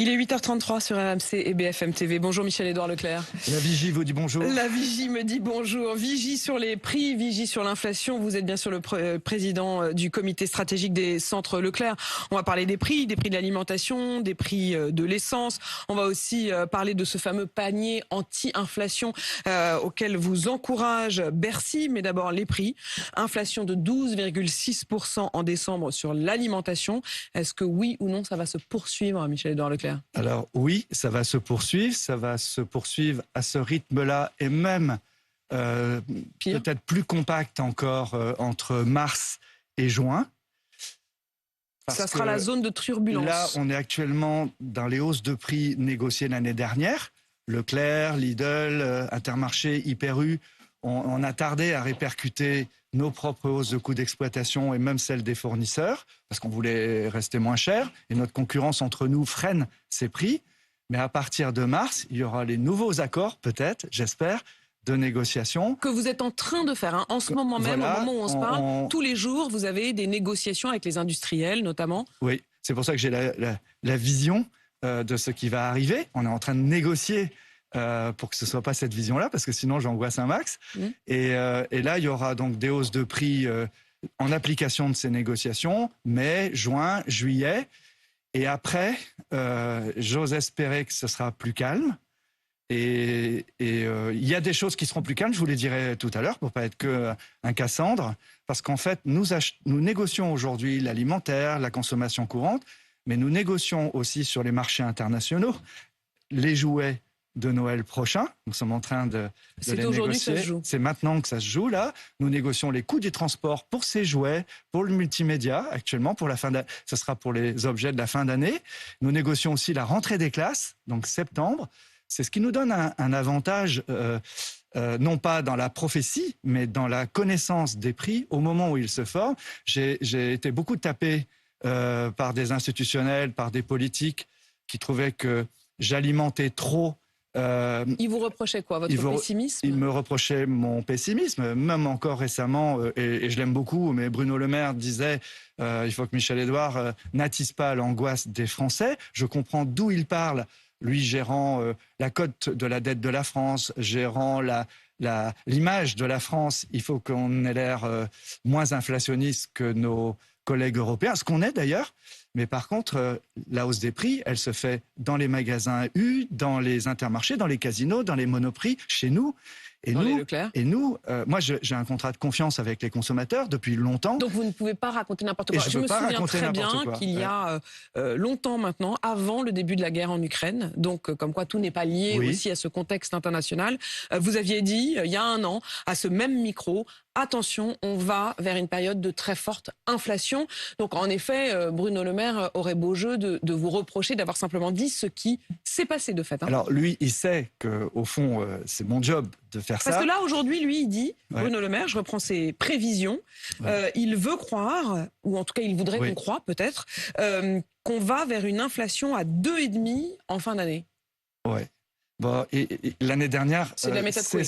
Il est 8h33 sur RMC et BFM TV. Bonjour Michel-Édouard Leclerc. La Vigie vous dit bonjour. La Vigie me dit bonjour. Vigie sur les prix, Vigie sur l'inflation. Vous êtes bien sûr le président du comité stratégique des centres Leclerc. On va parler des prix de l'alimentation, des prix de l'essence. On va aussi parler de ce fameux panier anti-inflation auquel vous encourage Bercy. Mais d'abord les prix. Inflation de 12,6% en décembre sur l'alimentation. Est-ce que oui ou non ça va se poursuivre, Michel-Édouard Leclerc? Alors oui, ça va se poursuivre à ce rythme-là et même peut-être plus compact encore entre mars et juin. Ça sera la zone de turbulence. Là, on est actuellement dans les hausses de prix négociées l'année dernière. Leclerc, Lidl, Intermarché, Hyper U, on a tardé à répercuter nos propres hausses de coûts d'exploitation et même celles des fournisseurs, parce qu'on voulait rester moins cher. Et notre concurrence entre nous freine ces prix. Mais à partir de mars, il y aura les nouveaux accords, peut-être, j'espère, de négociation. Que vous êtes en train de faire. En ce moment même, voilà, au moment où on se parle, tous les jours, vous avez des négociations avec les industriels, notamment. Oui, c'est pour ça que j'ai la vision de ce qui va arriver. On est en train de négocier pour que ce ne soit pas cette vision-là, parce que sinon j'angoisse un max. Et là, il y aura donc des hausses de prix en application de ces négociations, mai, juin, juillet. Et après, j'ose espérer que ce sera plus calme. Et il y a des choses qui seront plus calmes, je vous les dirai tout à l'heure, pour ne pas être qu'un Cassandre. Parce qu'en fait, nous négocions aujourd'hui l'alimentaire, la consommation courante, mais nous négocions aussi sur les marchés internationaux les jouets de Noël prochain. Nous sommes en train de les négocier. C'est maintenant que ça se joue, là. Nous négocions les coûts du transport pour ces jouets, pour le multimédia, actuellement, pour la fin d'année. Ce sera pour les objets de la fin d'année. Nous négocions aussi la rentrée des classes, donc septembre. C'est ce qui nous donne un avantage, non pas dans la prophétie, mais dans la connaissance des prix au moment où ils se forment. J'ai été beaucoup tapé par des institutionnels, par des politiques qui trouvaient que j'alimentais trop. Il vous reprochait quoi, votre pessimisme? Il me reprochait mon pessimisme, même encore récemment, et je l'aime beaucoup, mais Bruno Le Maire disait il faut que Michel-Édouard n'attise pas l'angoisse des Français. Je comprends d'où il parle, lui gérant la cote de la dette de la France, gérant l'image de la France. Il faut qu'on ait l'air moins inflationniste que nos collègues européens, ce qu'on est d'ailleurs. Mais par contre, la hausse des prix, elle se fait dans les magasins U, dans les intermarchés, dans les casinos, dans les monoprix, chez nous. Et nous, moi, j'ai un contrat de confiance avec les consommateurs depuis longtemps. Donc vous ne pouvez pas raconter n'importe quoi. Je me souviens très bien qu'il y a longtemps maintenant, avant le début de la guerre en Ukraine, donc comme quoi tout n'est pas lié aussi à ce contexte international, vous aviez dit, il y a un an, à ce même micro, attention, on va vers une période de très forte inflation. Donc en effet, Bruno Le Maire aurait beau jeu de vous reprocher d'avoir simplement dit ce qui s'est passé de fait. Alors lui, il sait qu'au fond, c'est mon job de faire ça. Parce que là, aujourd'hui, lui, il dit, Bruno Le Maire, je reprends ses prévisions, il veut croire, ou en tout cas, il voudrait qu'on croie peut-être, qu'on va vers une inflation à 2,5 en fin d'année. Ouais. Bon, et l'année dernière, ces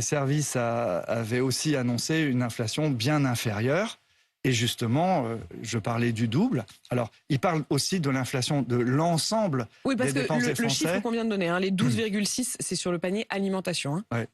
services avaient aussi annoncé une inflation bien inférieure. Et justement, je parlais du double. Alors, il parle aussi de l'inflation de l'ensemble des dépenses des Français. Oui, parce que le chiffre qu'on vient de donner, les 12,6, c'est sur le panier alimentation. Ouais.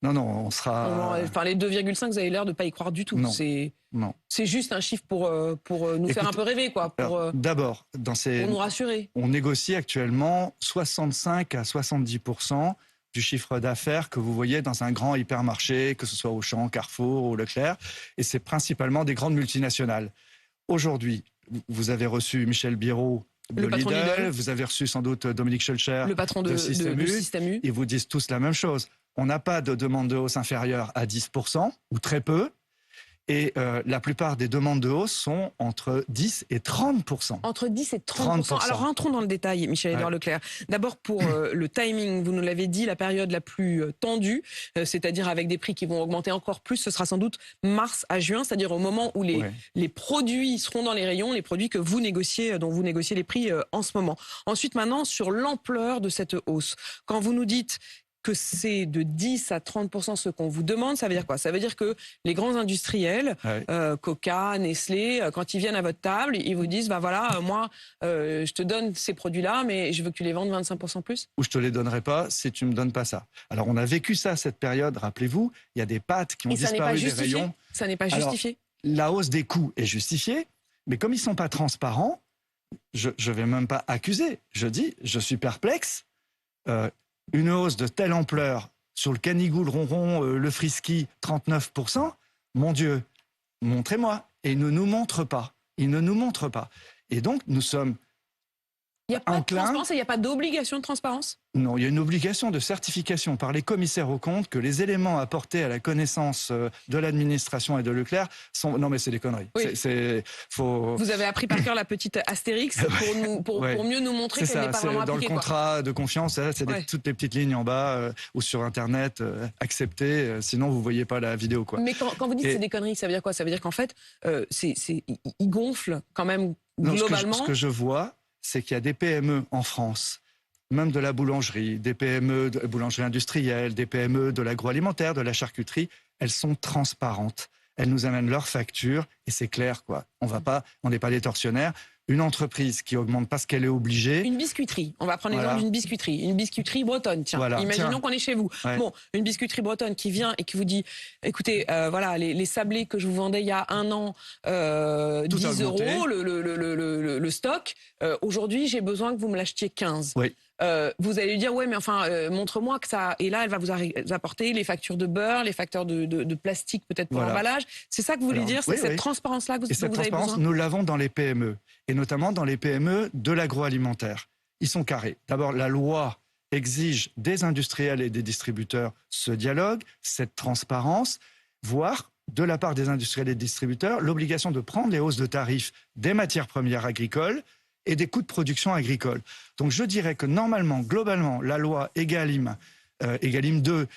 Non, on sera... Enfin, les 2,5, vous avez l'air de ne pas y croire du tout. Non. C'est juste un chiffre pour nous faire un peu rêver, quoi. D'abord, pour nous rassurer. On négocie actuellement 65 à 70% du chiffre d'affaires que vous voyez dans un grand hypermarché, que ce soit Auchan, Carrefour ou Leclerc, et c'est principalement des grandes multinationales. Aujourd'hui, vous avez reçu Michel Biraud de Lidl, vous avez reçu sans doute Dominique Schulcher, le patron de Système U. Ils vous disent tous la même chose. On n'a pas de demande de hausse inférieure à 10%, ou très peu. Et la plupart des demandes de hausse sont entre 10 et 30%. Entre 10 et 30%. Alors rentrons dans le détail, Michel-Édouard Leclerc. D'abord pour le timing, vous nous l'avez dit, la période la plus tendue, c'est-à-dire avec des prix qui vont augmenter encore plus, ce sera sans doute mars à juin, c'est-à-dire au moment où les produits seront dans les rayons, les produits que vous négociez, dont vous négociez les prix en ce moment. Ensuite maintenant, sur l'ampleur de cette hausse. Quand vous nous dites que c'est de 10 à 30% ce qu'on vous demande, ça veut dire quoi? Ça veut dire que les grands industriels, Coca, Nestlé, quand ils viennent à votre table, ils vous disent, bah voilà, moi, je te donne ces produits-là, mais je veux que tu les vendes 25% plus? Ou je te les donnerai pas si tu me donnes pas ça. Alors on a vécu ça cette période, rappelez-vous, il y a des pâtes qui ont disparu des rayons. Ça n'est pas justifié. Alors, la hausse des coûts est justifiée, mais comme ils sont pas transparents, je vais même pas accuser. Je dis, je suis perplexe. Une hausse de telle ampleur sur le canigou, le ronron, le frisky, 39%, mon Dieu, montrez-moi. Et ils ne nous montrent pas. Ils ne nous montrent pas. Et donc, nous sommes il n'y a pas de transparence et il n'y a pas d'obligation de transparence? Non, il y a une obligation de certification par les commissaires aux comptes que les éléments apportés à la connaissance de l'administration et de Leclerc sont... Non, mais c'est des conneries. Oui. Vous avez appris par cœur la petite astérix pour mieux nous montrer qu'elle n'est pas vraiment appliquée. Dans le contrat de confiance, c'est toutes les petites lignes en bas ou sur Internet, acceptées, sinon vous ne voyez pas la vidéo. Quoi. Mais quand vous dites que c'est des conneries, ça veut dire quoi? Ça veut dire qu'en fait, ils gonflent quand même globalement. Ce que je vois, c'est qu'il y a des PME en France, même de la boulangerie, des PME de boulangerie industrielle, des PME de l'agroalimentaire, de la charcuterie, elles sont transparentes. Elles nous amènent leurs factures et c'est clair, quoi. On n'est pas des tortionnaires. Une entreprise qui augmente parce qu'elle est obligée. Une biscuiterie. On va prendre l'exemple d'une biscuiterie. Une biscuiterie bretonne, tiens. Imaginons qu'on est chez vous. Ouais. Bon, une biscuiterie bretonne qui vient et qui vous dit, écoutez, voilà, les sablés que je vous vendais il y a un an, 10 euros, le stock. Aujourd'hui, j'ai besoin que vous me l'achetiez 15. Oui. Vous allez lui dire, ouais, mais enfin, montre-moi que ça... Et là, elle va vous apporter les factures de beurre, les factures de plastique peut-être pour l'emballage. C'est ça que vous voulez dire? C'est cette transparence-là que vous avez besoin? Nous l'avons dans les PME, et notamment dans les PME de l'agroalimentaire. Ils sont carrés. D'abord, la loi exige des industriels et des distributeurs ce dialogue, cette transparence, voire, de la part des industriels et des distributeurs, l'obligation de prendre les hausses de tarifs des matières premières agricoles et des coûts de production agricole. Donc je dirais que normalement, globalement, la loi Egalim 2,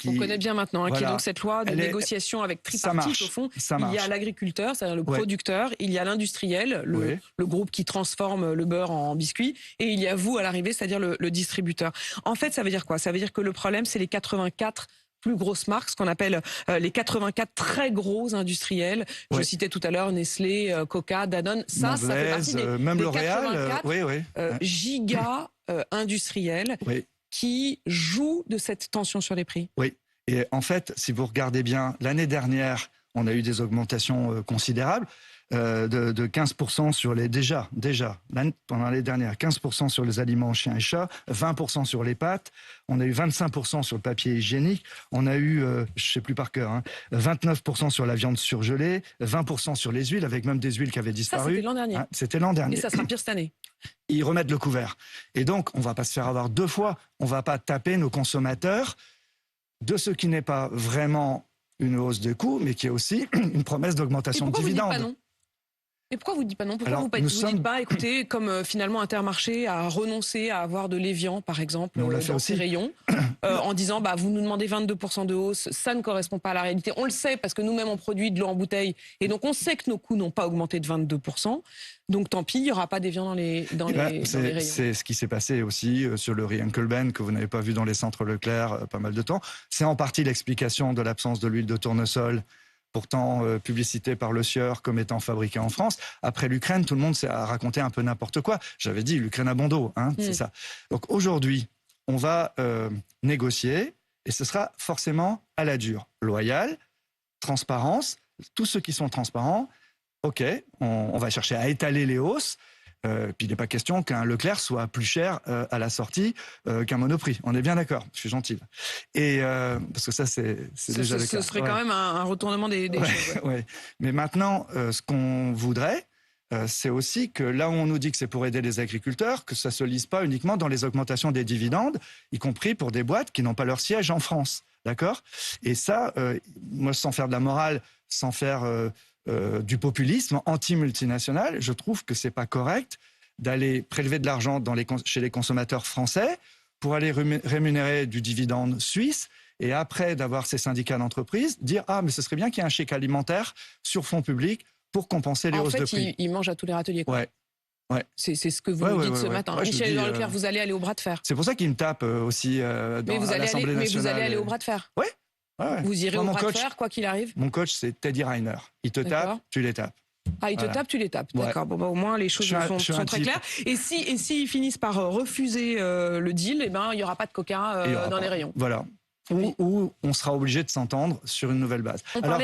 on connaît bien maintenant, qui est donc cette loi de négociation avec tripartite, au fond. Il y a l'agriculteur, c'est-à-dire le producteur, il y a l'industriel, le groupe qui transforme le beurre en biscuit, et il y a vous à l'arrivée, c'est-à-dire le distributeur. En fait, ça veut dire quoi? Ça veut dire que le problème, c'est les 84 plus grosses marques, ce qu'on appelle les 84 très gros industriels. Je citais tout à l'heure Nestlé, Coca, Danone. Ça fait partie même des L'Oréal, 84 giga industriels qui jouent de cette tension sur les prix. Oui, et en fait, si vous regardez bien, l'année dernière, on a eu des augmentations considérables. De 15% sur les pendant l'année dernière, 15% sur les aliments chiens et chats, 20% sur les pâtes, on a eu 25% sur le papier hygiénique, on a eu, je sais plus par cœur, 29% sur la viande surgelée, 20% sur les huiles, avec même des huiles qui avaient disparu. Ça, c'était l'an dernier. C'était l'an dernier. Et ça sera pire cette année. Ils remettent le couvert. Et donc, on va pas se faire avoir deux fois. On va pas taper nos consommateurs de ce qui n'est pas vraiment une hausse de coûts, mais qui est aussi une promesse d'augmentation de dividendes. Et pourquoi vous ne dites pas non? Pourquoi vous ne dites pas, écoutez, comme finalement Intermarché a renoncé à avoir de l'évian, par exemple, dans ses rayons, en disant, bah, vous nous demandez 22% de hausse, ça ne correspond pas à la réalité. On le sait parce que nous-mêmes, on produit de l'eau en bouteille, et donc on sait que nos coûts n'ont pas augmenté de 22%. Donc tant pis, il n'y aura pas d'évian dans les rayons. C'est ce qui s'est passé aussi sur le riz Uncle Ben, que vous n'avez pas vu dans les centres Leclerc pas mal de temps. C'est en partie l'explication de l'absence de l'huile de tournesol, pourtant publicité par Le Sieur comme étant fabriquée en France. Après l'Ukraine, tout le monde s'est raconté un peu n'importe quoi. J'avais dit, l'Ukraine a bon dos, c'est ça. Donc aujourd'hui, on va négocier, et ce sera forcément à la dure. Loyal, transparence, tous ceux qui sont transparents, ok, on va chercher à étaler les hausses, puis il n'est pas question qu'un Leclerc soit plus cher à la sortie qu'un Monoprix. On est bien d'accord, je suis gentil. Et parce que ça, c'est déjà le cas. Ce serait quand même un retournement des choses. Ouais. Mais maintenant, ce qu'on voudrait, c'est aussi que là où on nous dit que c'est pour aider les agriculteurs, que ça ne se lise pas uniquement dans les augmentations des dividendes, y compris pour des boîtes qui n'ont pas leur siège en France. D'accord? Et ça, moi, sans faire de la morale, sans faire du populisme anti-multinational, je trouve que c'est pas correct d'aller prélever de l'argent chez les consommateurs français pour aller rémunérer du dividende suisse, et après d'avoir ces syndicats d'entreprise, dire « Ah, mais ce serait bien qu'il y ait un chèque alimentaire sur fonds publics pour compenser les hausses de prix. » En fait, ils mangent à tous les râteliers. Quoi. Ouais. Ouais. C'est ce que vous nous dites ce matin. Ouais, Michel-Édouard Leclerc, vous allez aller au bras de fer. C'est pour ça qu'il me tape aussi à l'Assemblée nationale. Mais vous allez aller au bras de fer. Oui. Ouais. Vous irez au bras de fer, quoi qu'il arrive. Mon coach, c'est Teddy Riner. Il te tape, tu les tapes. Ah, il te tape, tu les tapes. D'accord. Bon, au moins, les choses sont très claires. Et s'ils finissent par refuser le deal, il n'y aura pas de coca dans les rayons. Voilà. Ou on sera obligé de s'entendre sur une nouvelle base.